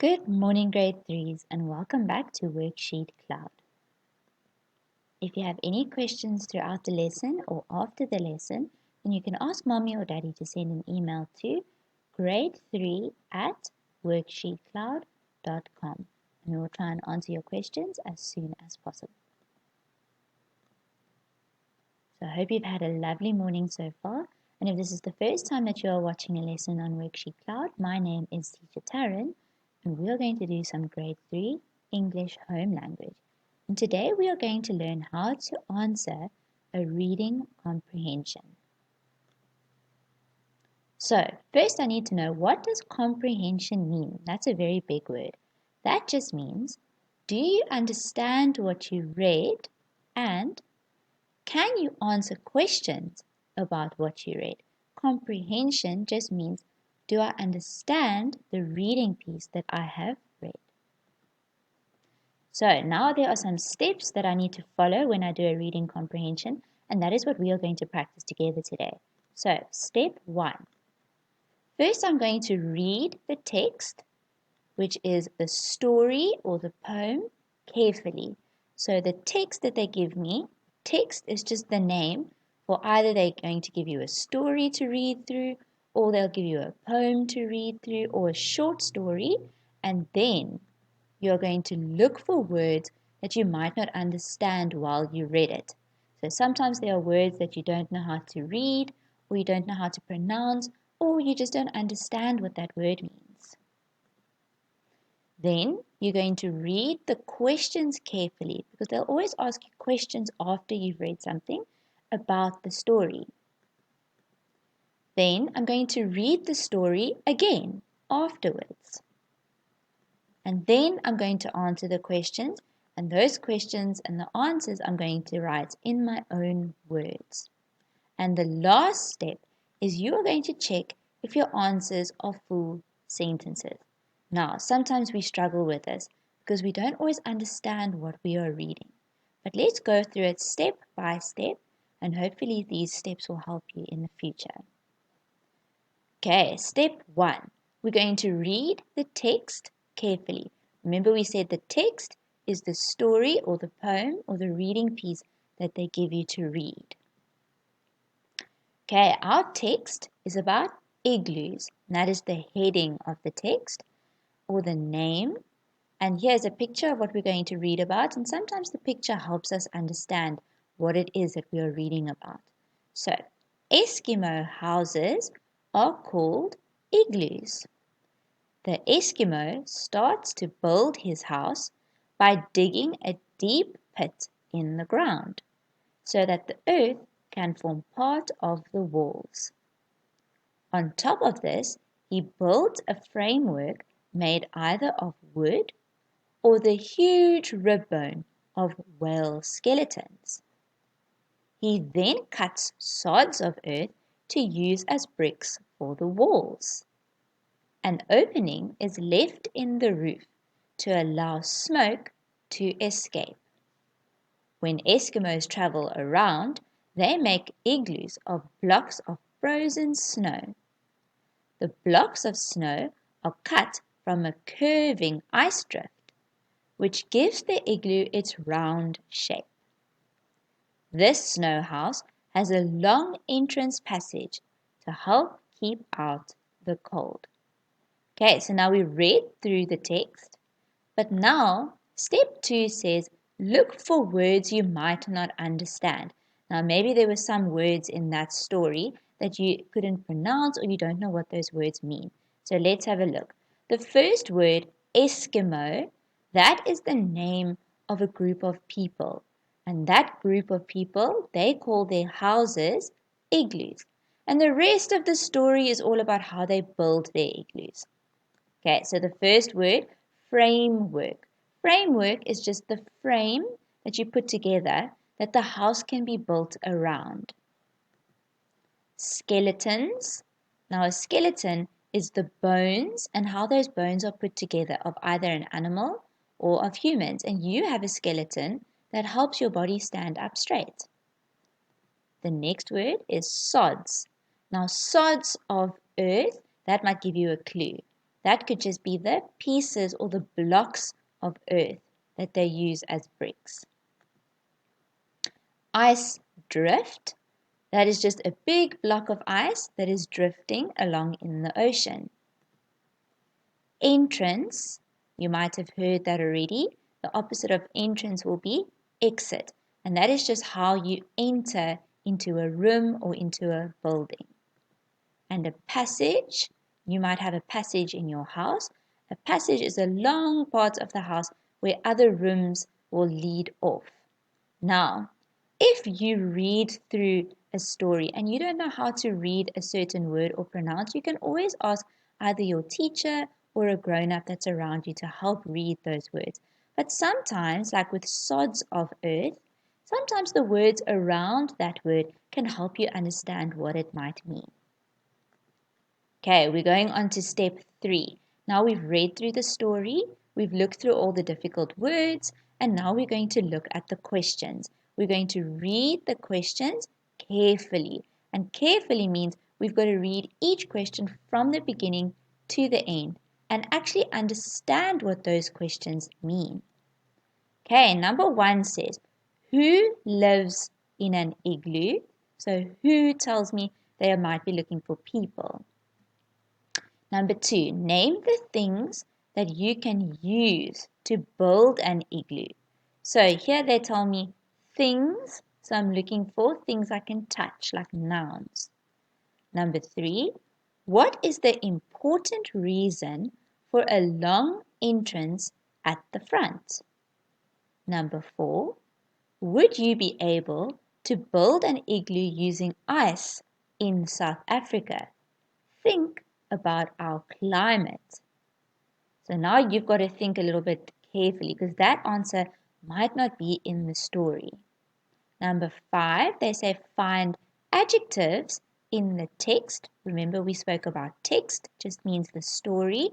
Good morning, grade 3s, and welcome back to WorksheetCloud. If you have any questions throughout the lesson or after the lesson, then you can ask mommy or daddy to send an email to grade3@worksheetcloud.com, and we will try and answer your questions as soon as possible. So I hope you've had a lovely morning so far, and if this is the first time that you are watching a lesson on WorksheetCloud, my name is Teacher Taryn, and we are going to do some grade 3 English home language. And today we are going to learn how to answer a reading comprehension. So first I need to know, what does comprehension mean? That's a very big word. That just means, do you understand what you read, and can you answer questions about what you read? Comprehension just means, do I understand the reading piece that I have read? So now there are some steps that I need to follow when I do a reading comprehension, and that is what we are going to practice together today. So step 1. First I'm going to read the text, which is the story or the poem, carefully. So the text that they give me, text is just the name for either they're going to give you a story to read through, or they'll give you a poem to read through, or a short story, and then you're going to look for words that you might not understand while you read it. So sometimes there are words that you don't know how to read, or you don't know how to pronounce, or you just don't understand what that word means. Then you're going to read the questions carefully, because they'll always ask you questions after you've read something about the story. Then I'm going to read the story again afterwards. And then I'm going to answer the questions, and those questions and the answers I'm going to write in my own words. And the last step is you are going to check if your answers are full sentences. Now, sometimes we struggle with this because we don't always understand what we are reading. But let's go through it step by step, and hopefully these steps will help you in the future. Okay, step 1. We're going to read the text carefully. Remember, we said the text is the story or the poem or the reading piece that they give you to read. Okay, our text is about igloos. And that is the heading of the text or the name. And here's a picture of what we're going to read about. And sometimes the picture helps us understand what it is that we are reading about. So, Eskimo houses are called igloos. The Eskimo starts to build his house by digging a deep pit in the ground so that the earth can form part of the walls. On top of this, he built a framework made either of wood or the huge rib bone of whale skeletons. He then cuts sods of earth to use as bricks for the walls. An opening is left in the roof to allow smoke to escape. When Eskimos travel around, they make igloos of blocks of frozen snow. The blocks of snow are cut from a curving ice drift, which gives the igloo its round shape. This snow house has a long entrance passage to help keep out the cold. Okay, so now we read through the text, but now step 2 says, look for words you might not understand. Now maybe there were some words in that story that you couldn't pronounce or you don't know what those words mean. So let's have a look. The first word, Eskimo, that is the name of a group of people. And that group of people, they call their houses igloos. And the rest of the story is all about how they build their igloos. Okay, so the first word, framework. Framework is just the frame that you put together that the house can be built around. Skeletons. Now a skeleton is the bones and how those bones are put together of either an animal or of humans. And you have a skeleton that helps your body stand up straight. The next word is sods. Now sods of earth, that might give you a clue. That could just be the pieces or the blocks of earth that they use as bricks. Ice drift, that is just a big block of ice that is drifting along in the ocean. Entrance, you might have heard that already. The opposite of entrance will be exit, and that is just how you enter into a room or into a building. And a passage, you might have a passage in your house. A passage is a long part of the house where other rooms will lead off. Now, if you read through a story and you don't know how to read a certain word or pronounce, you can always ask either your teacher or a grown-up that's around you to help read those words. But sometimes, like with sods of earth, sometimes the words around that word can help you understand what it might mean. Okay, we're going on to step 3. Now we've read through the story, we've looked through all the difficult words, and now we're going to look at the questions. We're going to read the questions carefully. And carefully means we've got to read each question from the beginning to the end and actually understand what those questions mean. Okay, number 1 says, who lives in an igloo? So who tells me they might be looking for people. Number 2, name the things that you can use to build an igloo. So here they tell me things, so I'm looking for things I can touch, like nouns. Number 3, what is the important reason for a long entrance at the front? Number 4, would you be able to build an igloo using ice in South Africa? Think about our climate. So now you've got to think a little bit carefully because that answer might not be in the story. Number 5, they say find adjectives in the text. Remember we spoke about text, just means the story.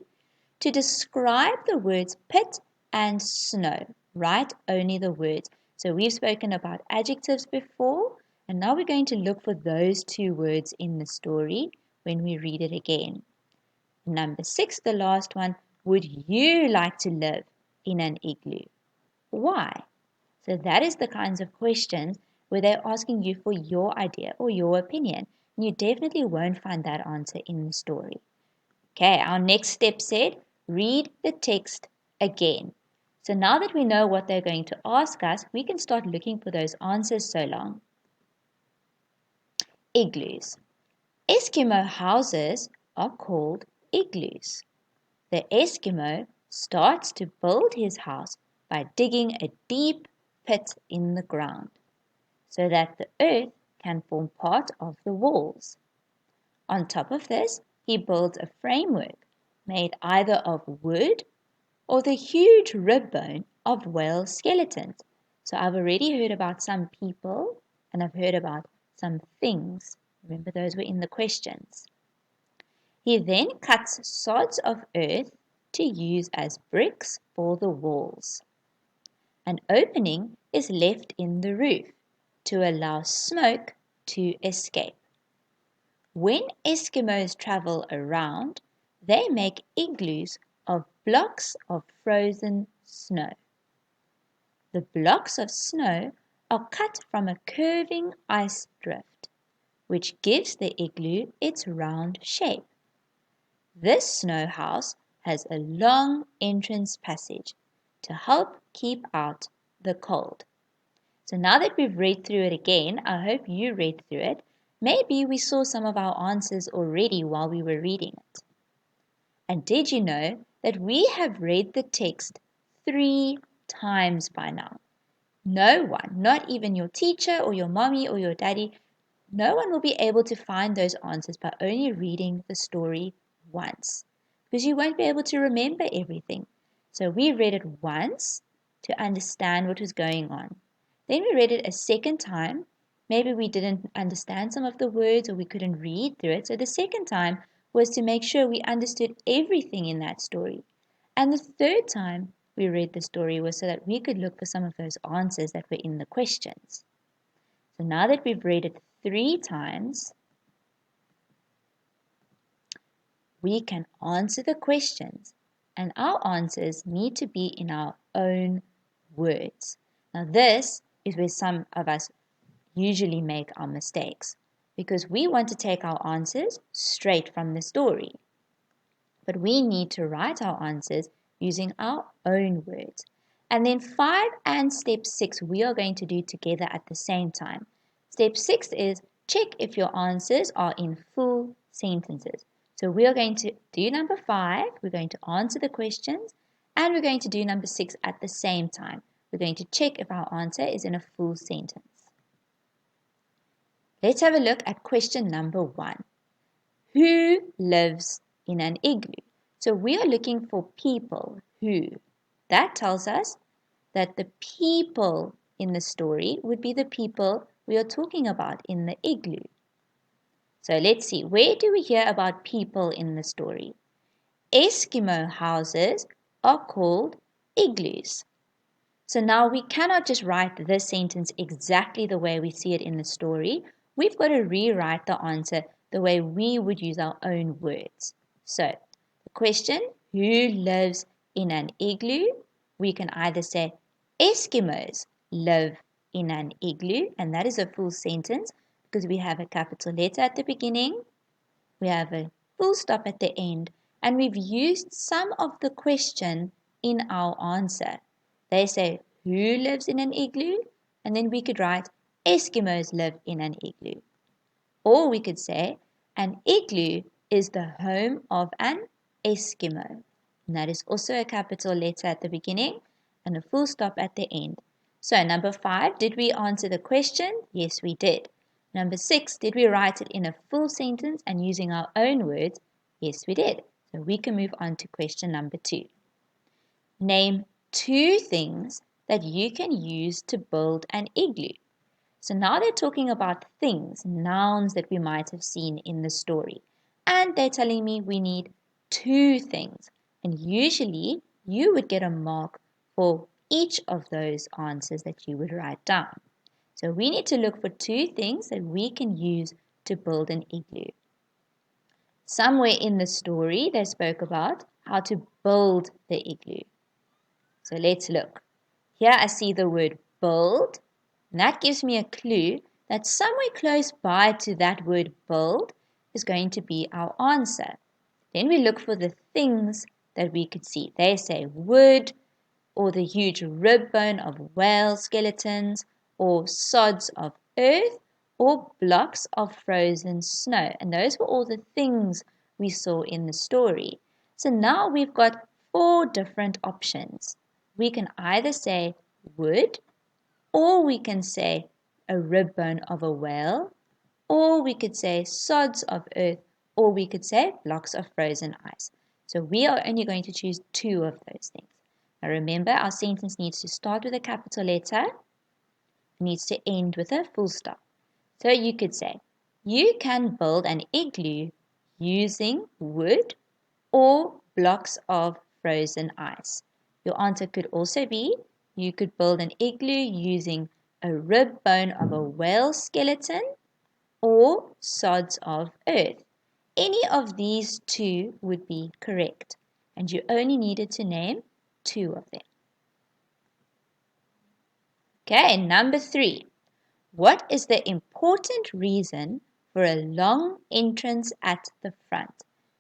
To describe the words pit and snow. Write only the words. So we've spoken about adjectives before, and now we're going to look for those 2 words in the story when we read it again. Number 6, the last one, would you like to live in an igloo? Why? So that is the kinds of questions where they're asking you for your idea or your opinion. And you definitely won't find that answer in the story. Okay, our next step said, read the text again. So now that we know what they're going to ask us, we can start looking for those answers so long. Igloos. Eskimo houses are called igloos. The Eskimo starts to build his house by digging a deep pit in the ground so that the earth can form part of the walls. On top of this, he builds a framework made either of wood or the huge rib bone of whale skeletons. So I've already heard about some people and I've heard about some things. Remember, those were in the questions. He then cuts sods of earth to use as bricks for the walls. An opening is left in the roof to allow smoke to escape. When Eskimos travel around, they make igloos of blocks of frozen snow. The blocks of snow are cut from a curving ice drift, which gives the igloo its round shape. This snow house has a long entrance passage to help keep out the cold. So now that we've read through it again, I hope you read through it. Maybe we saw some of our answers already while we were reading it. And did you know that we have read the text 3 times by now? No one, not even your teacher or your mommy or your daddy, no one will be able to find those answers by only reading the story once, because you won't be able to remember everything. So we read it once to understand what was going on. Then we read it a second time. Maybe we didn't understand some of the words or we couldn't read through it. So the second time was to make sure we understood everything in that story. And the third time we read the story was so that we could look for some of those answers that were in the questions. So now that we've read it 3 times, we can answer the questions, and our answers need to be in our own words. Now, this is where some of us usually make our mistakes because we want to take our answers straight from the story. But we need to write our answers using our own words. And then 5 and step 6 we are going to do together at the same time. Step 6 is check if your answers are in full sentences. So we are going to do number 5, we're going to answer the questions, and we're going to do number 6 at the same time. We're going to check if our answer is in a full sentence. Let's have a look at question number 1. Who lives in an igloo? So we are looking for people. Who? That tells us that the people in the story would be the people we are talking about in the igloo. So let's see, where do we hear about people in the story? Eskimo houses are called igloos. So now we cannot just write this sentence exactly the way we see it in the story. We've got to rewrite the answer the way we would use our own words. So the question, who lives in an igloo? We can either say Eskimos live in an igloo, and that is a full sentence because we have a capital letter at the beginning, we have a full stop at the end, and we've used some of the question in our answer. They say, who lives in an igloo? And then we could write, Eskimos live in an igloo. Or we could say, an igloo is the home of an Eskimo. And that is also a capital letter at the beginning and a full stop at the end. So number 5, did we answer the question? Yes, we did. Number 6, did we write it in a full sentence and using our own words? Yes, we did. So we can move on to question number 2. Name 2 things that you can use to build an igloo. So now they're talking about things, nouns that we might have seen in the story. And they're telling me we need 2 things. And usually you would get a mark for each of those answers that you would write down. So we need to look for 2 things that we can use to build an igloo. Somewhere in the story they spoke about how to build the igloo. So let's look. Here I see the word build, and that gives me a clue that somewhere close by to that word build is going to be our answer. Then we look for the things that we could see. They say wood, or the huge rib bone of whale skeletons, or sods of earth, or blocks of frozen snow. And those were all the things we saw in the story. So now we've got 4 different options. We can either say wood, or we can say a rib bone of a whale, or we could say sods of earth, or we could say blocks of frozen ice. So we are only going to choose 2 of those things. Now remember, our sentence needs to start with a capital letter, needs to end with a full stop. So you could say, you can build an igloo using wood or blocks of frozen ice. Your answer could also be, you could build an igloo using a rib bone of a whale skeleton or sods of earth. Any of these 2 would be correct, and you only needed to name 2 of them. Okay, number 3. What is the important reason for a long entrance at the front?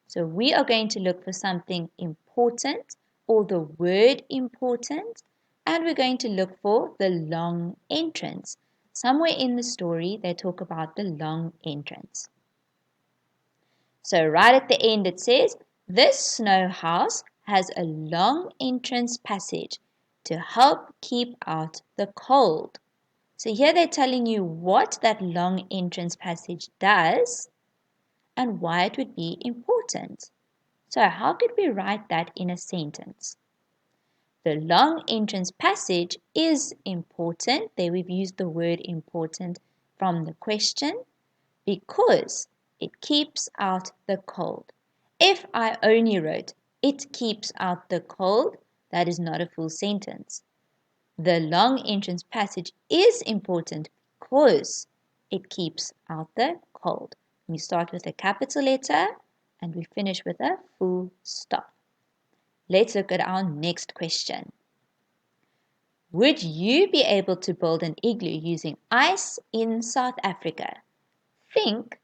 So we are going to look for something important or the word important, and we're going to look for the long entrance. Somewhere in the story they talk about the long entrance. So right at the end it says, this snow house has a long entrance passage to help keep out the cold. So here they're telling you what that long entrance passage does and why it would be important. So how could we write that in a sentence? The long entrance passage is important. There we've used the word important from the question because it keeps out the cold. If I only wrote, it keeps out the cold, that is not a full sentence. The long entrance passage is important because it keeps out the cold. We start with a capital letter and we finish with a full stop. Let's look at our next question. Would you be able to build an igloo using ice in South Africa? Think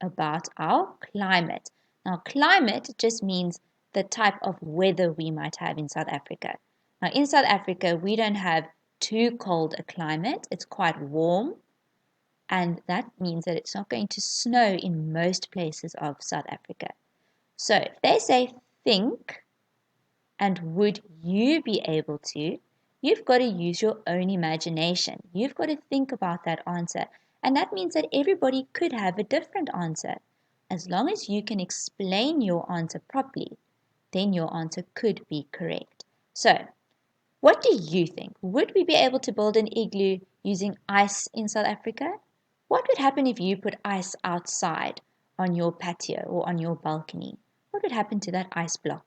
about our climate. Now, climate just means the type of weather we might have in South Africa. Now, in South Africa, we don't have too cold a climate. It's quite warm, and that means that it's not going to snow in most places of South Africa. So, if they say think, and would you be able to, you've got to use your own imagination. You've got to think about that answer. And that means that everybody could have a different answer. As long as you can explain your answer properly, then your answer could be correct. So, what do you think? Would we be able to build an igloo using ice in South Africa? What would happen if you put ice outside on your patio or on your balcony? What would happen to that ice block?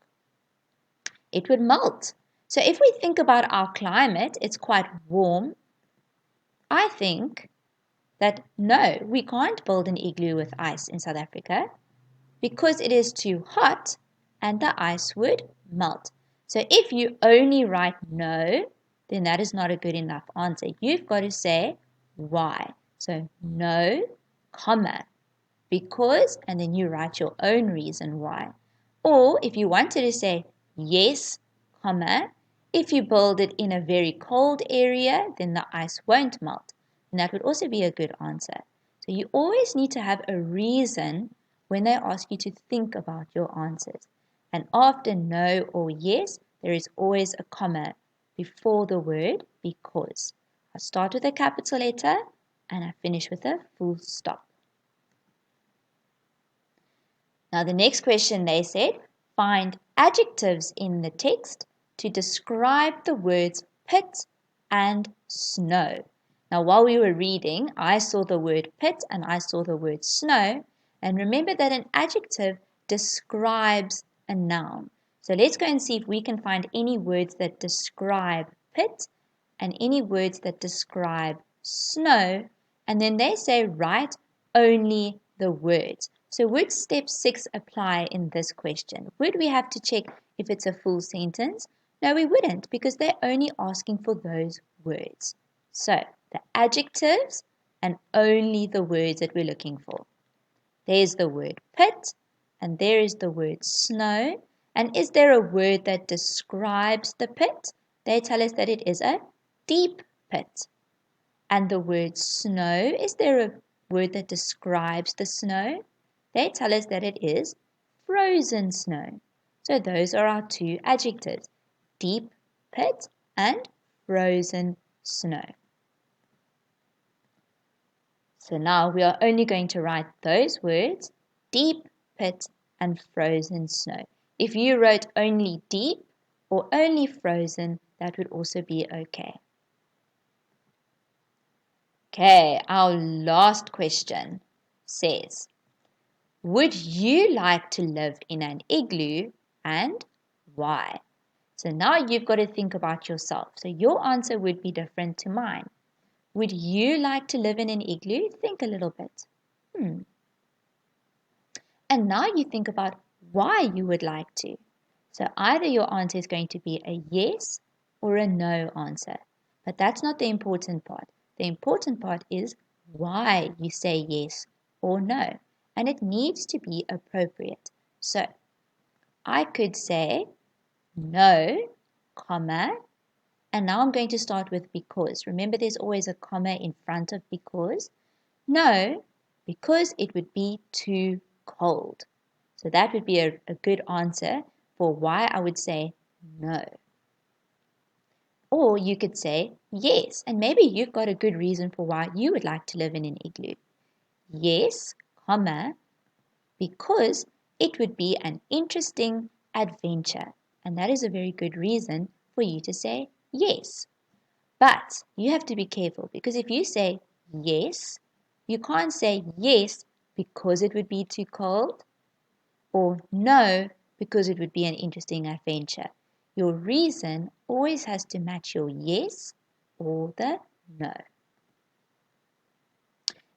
It would melt. So if we think about our climate, it's quite warm. I think that no, we can't build an igloo with ice in South Africa because it is too hot and the ice would melt. So if you only write no, then that is not a good enough answer. You've got to say why. So no, comma, because, and then you write your own reason why. Or if you wanted to say yes, comma, if you build it in a very cold area, then the ice won't melt. And that would also be a good answer. So you always need to have a reason when they ask you to think about your answers. And after no or yes, there is always a comma before the word because. I start with a capital letter and I finish with a full stop. Now the next question they said, find adjectives in the text to describe the words pit and snow. Now while we were reading, I saw the word pit and I saw the word snow. And remember that an adjective describes a noun. So let's go and see if we can find any words that describe pit and any words that describe snow. And then they say write only the words. So would step 6 apply in this question? Would we have to check if it's a full sentence? No, we wouldn't because they're only asking for those words. So the adjectives and only the words that we're looking for. There's the word pit and there is the word snow. And is there a word that describes the pit? They tell us that it is a deep pit. And the word snow, is there a word that describes the snow? They tell us that it is frozen snow. So those are our two adjectives, deep pit and frozen snow. So now we are only going to write those words, deep pit and frozen snow. If you wrote only deep or only frozen, that would also be okay. Okay, our last question says, would you like to live in an igloo and why? So now you've got to think about yourself. So your answer would be different to mine. Would you like to live in an igloo? Think a little bit. And now you think about why you would like to. So either your answer is going to be a yes or a no answer. But that's not the important part. The important part is why you say yes or no. And it needs to be appropriate. So I could say no, comma, and now I'm going to start with because. Remember there's always a comma in front of because. No, because it would be too cold. So that would be a good answer for why I would say no. Or you could say yes, and maybe you've got a good reason for why you would like to live in an igloo. Yes, comma, because it would be an interesting adventure. And that is a very good reason for you to say yes. But you have to be careful because if you say yes, you can't say yes because it would be too cold or no because it would be an interesting adventure. Your reason always has to match your yes or the no.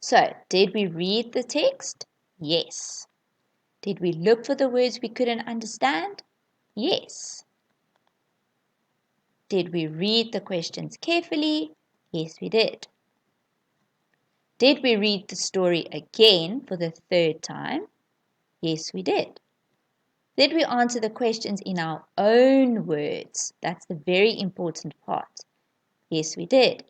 So, did we read the text? Yes. Did we look for the words we couldn't understand? Yes. Did we read the questions carefully? Yes, we did. Did we read the story again for the third time? Yes, we did. Did we answer the questions in our own words? That's the very important part. Yes, we did.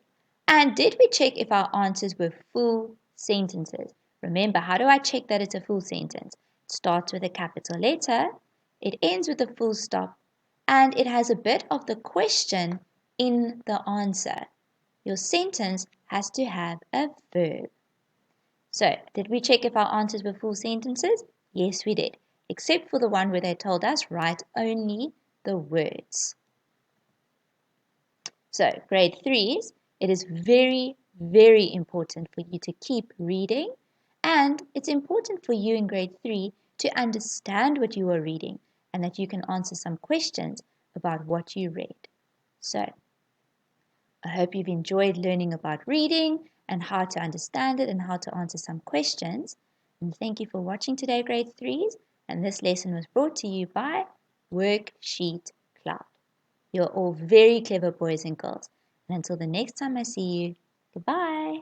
And did we check if our answers were full sentences? Remember, how do I check that it's a full sentence? It starts with a capital letter, it ends with a full stop, and it has a bit of the question in the answer. Your sentence has to have a verb. So, did we check if our answers were full sentences? Yes, we did, except for the one where they told us write only the words. So, grade 3s, it is very, very important for you to keep reading, and it's important for you in grade 3 to understand what you are reading and that you can answer some questions about what you read. So, I hope you've enjoyed learning about reading and how to understand it and how to answer some questions. And thank you for watching today, grade 3s. And this lesson was brought to you by WorksheetCloud. You're all very clever boys and girls. And until the next time I see you, goodbye.